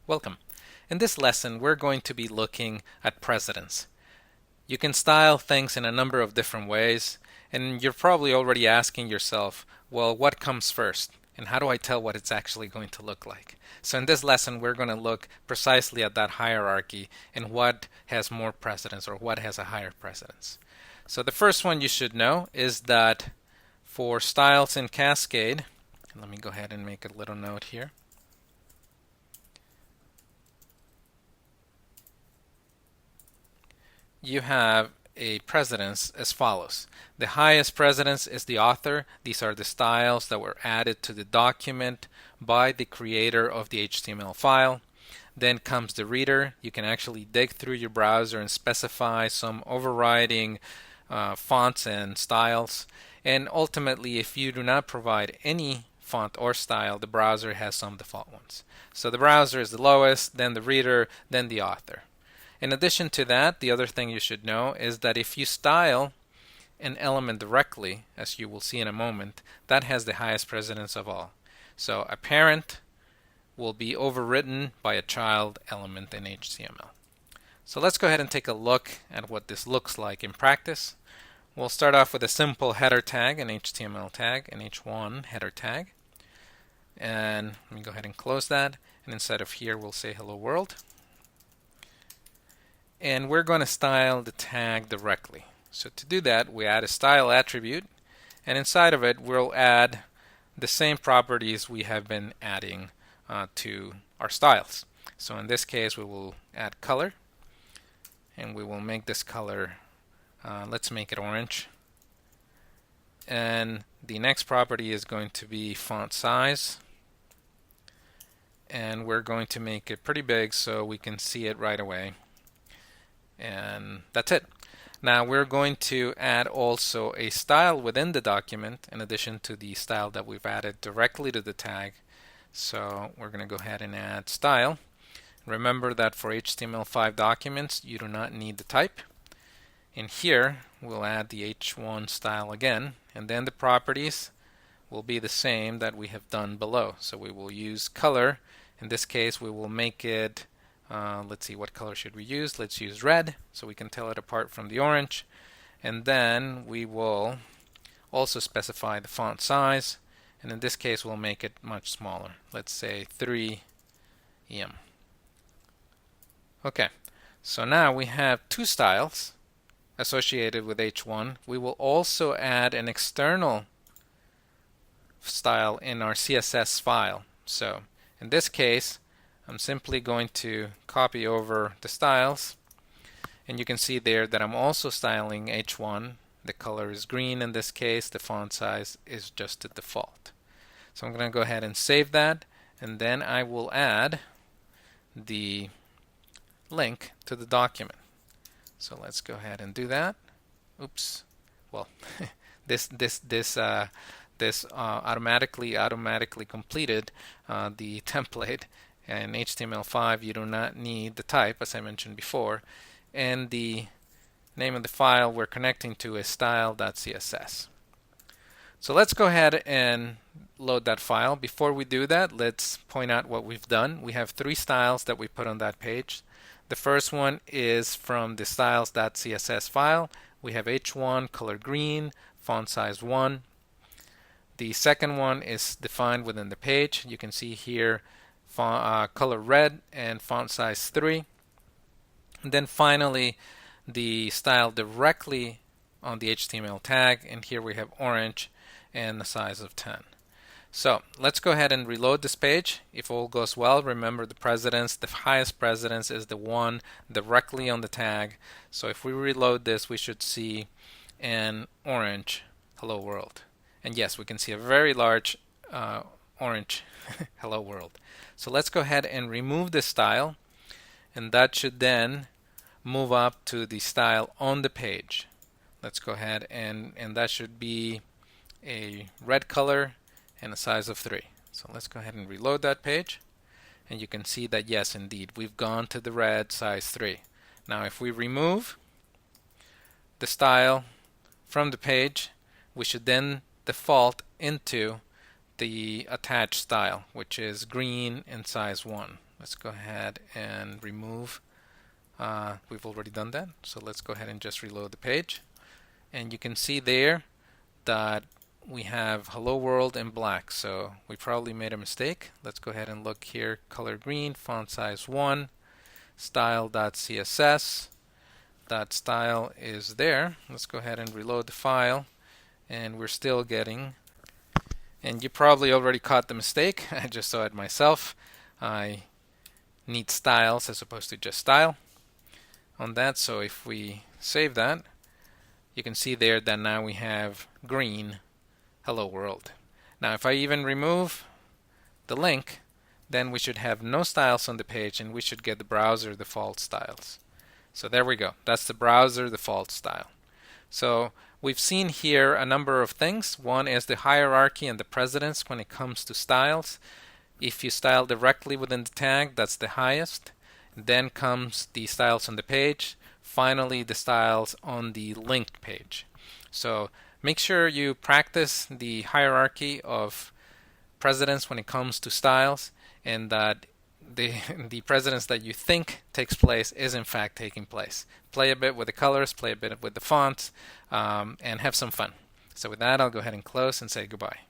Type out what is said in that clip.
Welcome. In this lesson, we're going to be looking at precedence. You can style things in a number of different ways, and you're probably already asking yourself, well, what comes first? And how do I tell what it's actually going to look like? So in this lesson, we're going to look precisely at that hierarchy and what has more precedence or what has a higher precedence. So the first one you should know is that for styles in Cascade, let me go ahead and make a little note here. You have a precedence as follows. The highest precedence is the author. These are the styles that were added to the document by the creator of the HTML file. Then comes the reader. You can actually dig through your browser and specify some overriding fonts and styles. And ultimately, if you do not provide any font or style, the browser has some default ones. So the browser is the lowest, then the reader, then the author. In addition to that, the other thing you should know is that if you style an element directly, as you will see in a moment, that has the highest precedence of all. So a parent will be overridden by a child element in HTML. So let's go ahead and take a look at what this looks like in practice. We'll start off with a simple header tag, an HTML tag, an h1 header tag. And let me go ahead and close that. And inside of here, we'll say hello world. And we're going to style the tag directly. So to do that, we add a style attribute, and inside of it, we'll add the same properties we have been adding to our styles. So in this case, we will add color, and we will make this color, let's make it orange. And the next property is going to be font size, and we're going to make it pretty big so we can see it right away. And that's it. Now we're going to add also a style within the document in addition to the style that we've added directly to the tag. So we're going to go ahead and add style. Remember that for HTML5 documents you do not need the type. And here we'll add the h1 style again, and then the properties will be the same that we have done below. So we will use color. In this case we will make it let's see, what color should we use? Let's use red so we can tell it apart from the orange. And then we will also specify the font size. And in this case, we'll make it much smaller. Let's say 3 EM. Okay, so now we have two styles associated with H1. We will also add an external style in our CSS file. So in this case, I'm simply going to copy over the styles, and you can see there that I'm also styling H1. The color is green in this case, the font size is just the default. So I'm going to go ahead and save that, and then I will add the link to the document. So let's go ahead and do that. Oops. Well, this automatically completed the template. In HTML5 you do not need the type, as I mentioned before, and the name of the file we're connecting to is style.css. So let's go ahead and load that file. Before we do that, let's point out what we've done. We have three styles that we put on that page. The first one is from the styles.css file. We have h1 color green, font size 1. The second one is defined within the page. You can see here color red and font size 3. And then finally the style directly on the HTML tag, and here we have orange and the size of 10. So let's go ahead and reload this page. If all goes well, remember the precedence, the highest precedence is the one directly on the tag. So if we reload this, we should see an orange hello world. And yes, we can see a very large orange hello world. So let's go ahead and remove this style, and that should then move up to the style on the page. Let's go ahead and that should be a red color and a size of 3. So let's go ahead and reload that page, and you can see that yes, indeed, we've gone to the red size 3. Now if we remove the style from the page, we should then default into the attached style, which is green and size 1. Let's go ahead and remove. We've already done that, so let's go ahead and just reload the page. And you can see there that we have hello world in black, so we probably made a mistake. Let's go ahead and look here. Color green, font size 1, style.css. That style is there. Let's go ahead and reload the file, and we're still getting, and you probably already caught the mistake. I just saw it myself. I need styles as opposed to just style on that. So if we save that, you can see there that now we have green hello world. Now if I even remove the link, then we should have no styles on the page, and we should get the browser default styles. So there we go. That's the browser default style. So we've seen here a number of things. One is the hierarchy and the precedence when it comes to styles. If you style directly within the tag, that's the highest. Then comes the styles on the page. Finally, the styles on the linked page. So make sure you practice the hierarchy of precedence when it comes to styles, and that the precedence that you think takes place is in fact taking place. Play a bit with the colors, play a bit with the fonts, and have some fun. So with that, I'll go ahead and close and say goodbye.